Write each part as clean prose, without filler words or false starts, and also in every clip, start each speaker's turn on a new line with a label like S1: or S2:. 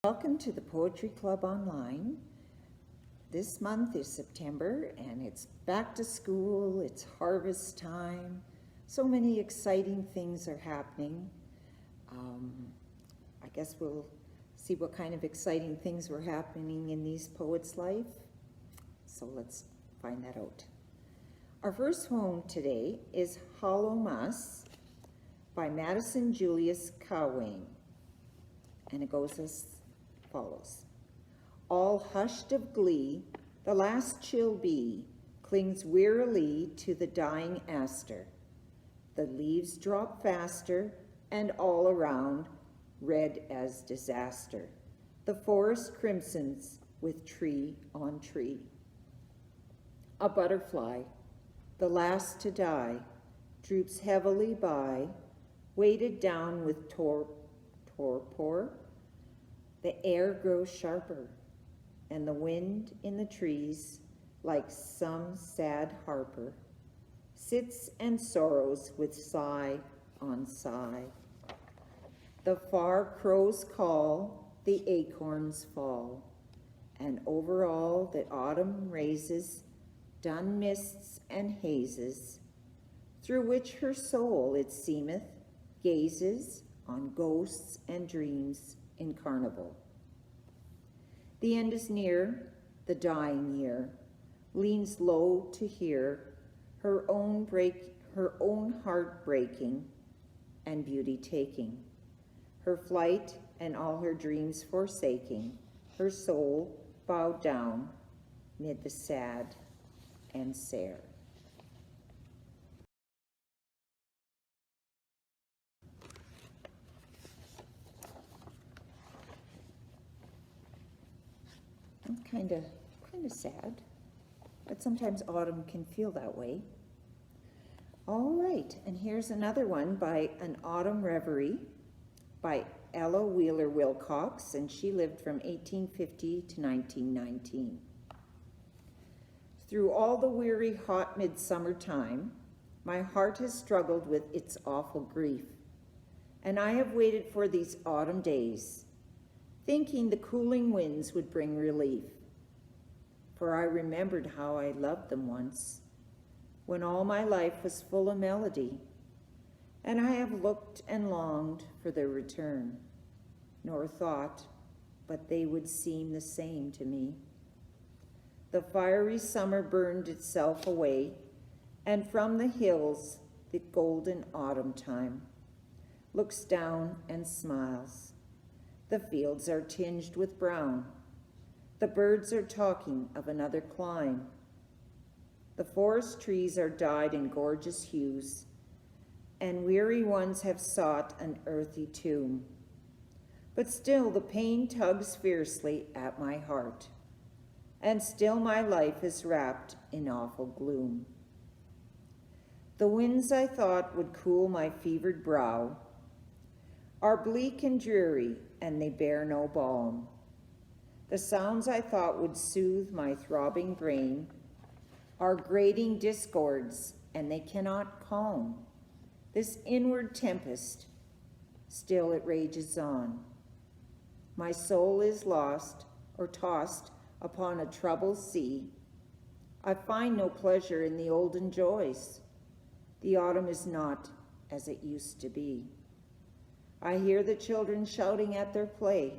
S1: Welcome to the Poetry Club Online. This month is September and it's back to school, it's harvest time. So many exciting things are happening. I guess we'll see what kind of exciting things were happening in these poets' life. So let's find that out. Our first poem today is Hollow Muss by Madison Julius Cowayne. And it goes as follows. All hushed of glee, the last chill bee clings wearily to the dying aster. The leaves drop faster, and all around, red as disaster. The forest crimsons with tree on tree. A butterfly, the last to die, droops heavily by, weighted down with torpor. The air grows sharper, and the wind in the trees, like some sad harper, sits and sorrows with sigh on sigh. The far crows call, the acorns fall, and over all that autumn raises dun mists and hazes, through which her soul, it seemeth, gazes on ghosts and dreams in carnival. The end is near, the dying year leans low to hear her own heart breaking and beauty taking, her flight and all her dreams forsaking, her soul bowed down mid the sad and sere. Kind of sad, but sometimes autumn can feel that way. All right, and here's another one by An Autumn Reverie by Ella Wheeler Wilcox, and she lived from 1850 to 1919. Through all the weary hot midsummer time, my heart has struggled with its awful grief, and I have waited for these autumn days, thinking the cooling winds would bring relief. For I remembered how I loved them once, when all my life was full of melody, and I have looked and longed for their return, nor thought but they would seem the same to me. The fiery summer burned itself away, and from the hills the golden autumn time looks down and smiles. The fields are tinged with brown. The birds are talking of another clime. The forest trees are dyed in gorgeous hues, and weary ones have sought an earthy tomb. But still the pain tugs fiercely at my heart, and still my life is wrapped in awful gloom. The winds I thought would cool my fevered brow are bleak and dreary, and they bear no balm. The sounds I thought would soothe my throbbing brain are grating discords, and they cannot calm this inward tempest. Still it rages on. My soul is lost or tossed upon a troubled sea. I find no pleasure in the olden joys. The autumn is not as it used to be. I hear the children shouting at their play.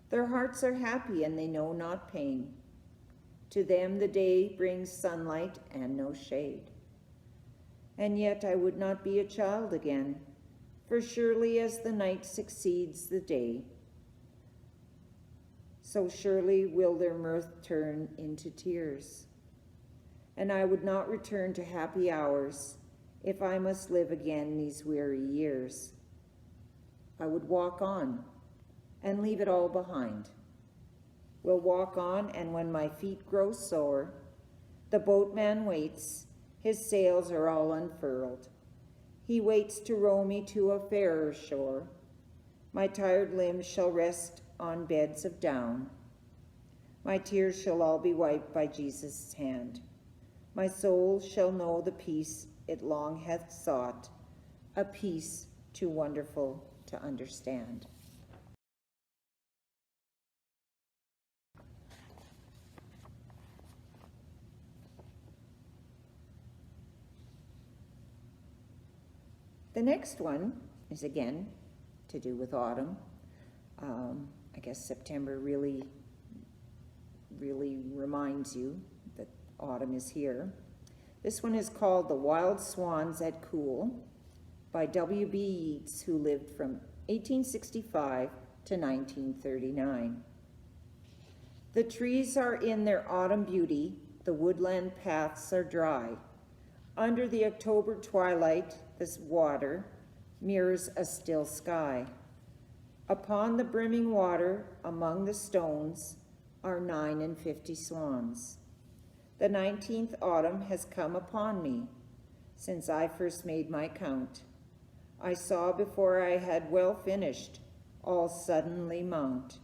S1: Their hearts are happy and they know not pain. To them the day brings sunlight and no shade. And yet I would not be a child again, for surely as the night succeeds the day, so surely will their mirth turn into tears. And I would not return to happy hours if I must live again these weary years. I would walk on and leave it all behind. Will walk on, and when my feet grow sore, the boatman waits, his sails are all unfurled. He waits to row me to a fairer shore. My tired limbs shall rest on beds of down. My tears shall all be wiped by Jesus' hand. My soul shall know the peace it long hath sought, a peace too wonderful to understand. The next one is again to do with autumn. I guess September really reminds you that autumn is here. This one is called The Wild Swans at Cool by W.B. Yeats, who lived from 1865 to 1939. The trees are in their autumn beauty, the woodland paths are dry. Under the October twilight, this water mirrors a still sky. Upon the brimming water, among the stones, are 59 swans. The 19th autumn has come upon me, since I first made my count. I saw before I had well finished, all suddenly mount,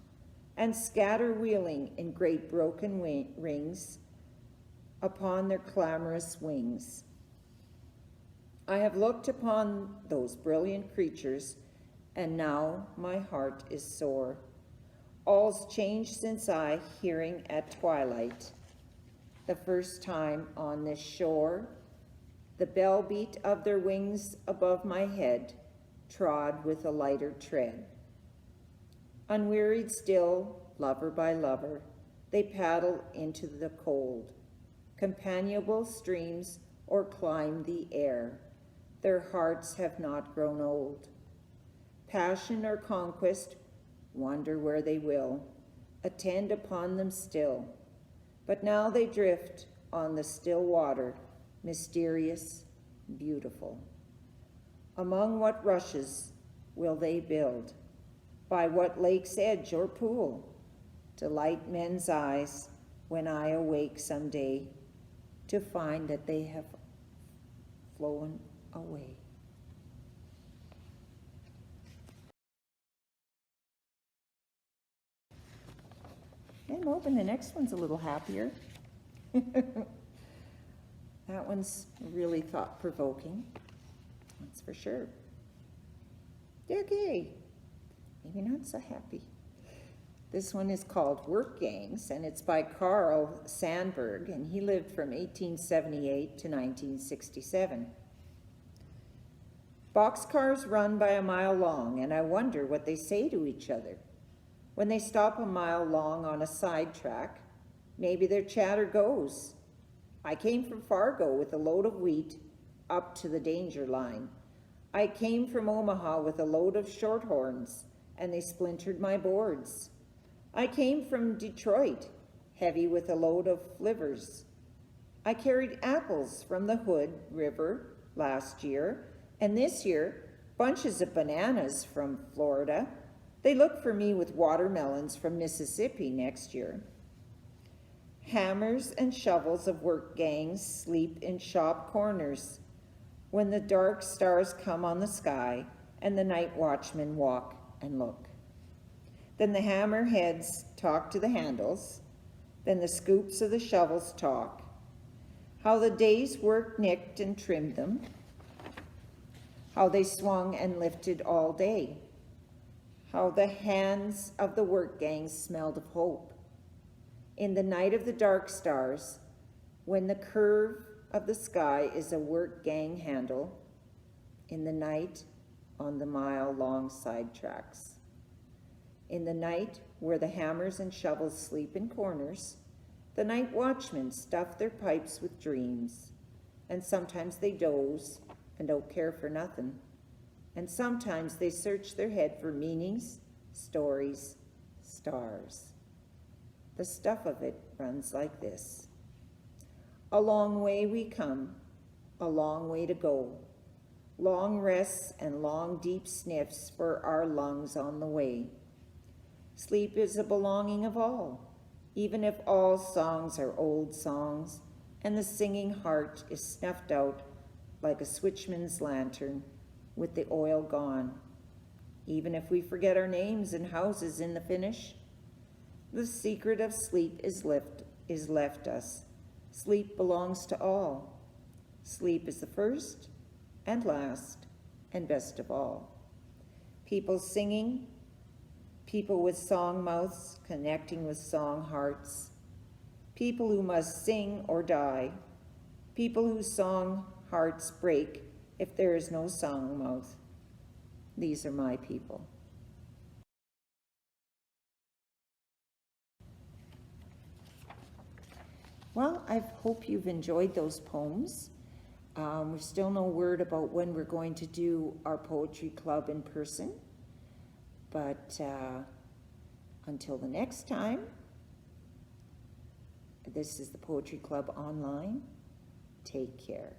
S1: and scatter wheeling in great broken rings upon their clamorous wings. I have looked upon those brilliant creatures, and now my heart is sore. All's changed since I, hearing at twilight, the first time on this shore, the bell beat of their wings above my head, trod with a lighter tread. Unwearied still, lover by lover, they paddle into the cold, companionable streams or climb the air. Their hearts have not grown old. Passion or conquest, wander where they will, attend upon them still. But now they drift on the still water, mysterious, beautiful. Among what rushes will they build? By what lake's edge or pool? Delight men's eyes when I awake someday to find that they have flown away. I'm hoping the next one's a little happier. That one's really thought-provoking, that's for sure. Okay, maybe not so happy. This one is called Work Gangs, and it's by Carl Sandburg, and he lived from 1878 to 1967. Boxcars run by a mile long, and I wonder what they say to each other. When they stop a mile long on a side track, maybe their chatter goes, I came from Fargo with a load of wheat up to the danger line. I came from Omaha with a load of shorthorns, and they splintered my boards. I came from Detroit, heavy with a load of livers. I carried apples from the Hood River last year, and this year, bunches of bananas from Florida. They look for me with watermelons from Mississippi next year. Hammers and shovels of work gangs sleep in shop corners when the dark stars come on the sky and the night watchmen walk and look. Then the hammer heads talk to the handles, then the scoops of the shovels talk. How the day's work nicked and trimmed them, how they swung and lifted all day, how the hands of the work gangs smelled of hope. In the night of the dark stars, when the curve of the sky is a work gang handle, in the night on the mile-long side tracks. In the night where the hammers and shovels sleep in corners, the night watchmen stuff their pipes with dreams, and sometimes they doze and don't care for nothing, and sometimes they search their head for meanings, stories, stars. The stuff of it runs like this. A long way we come, a long way to go, long rests and long deep sniffs for our lungs on the way. Sleep is a belonging of all, even if all songs are old songs, and the singing heart is snuffed out like a switchman's lantern with the oil gone. Even if we forget our names and houses in the finish, the secret of sleep is left us. Sleep belongs to all. Sleep is the first and last and best of all. People singing, people with song mouths connecting with song hearts, people who must sing or die, people whose song hearts break if there is no song mouth. These are my people. Well, I hope you've enjoyed those poems. There's still no word about when we're going to do our poetry club in person. But until the next time, this is the Poetry Club online. Take care.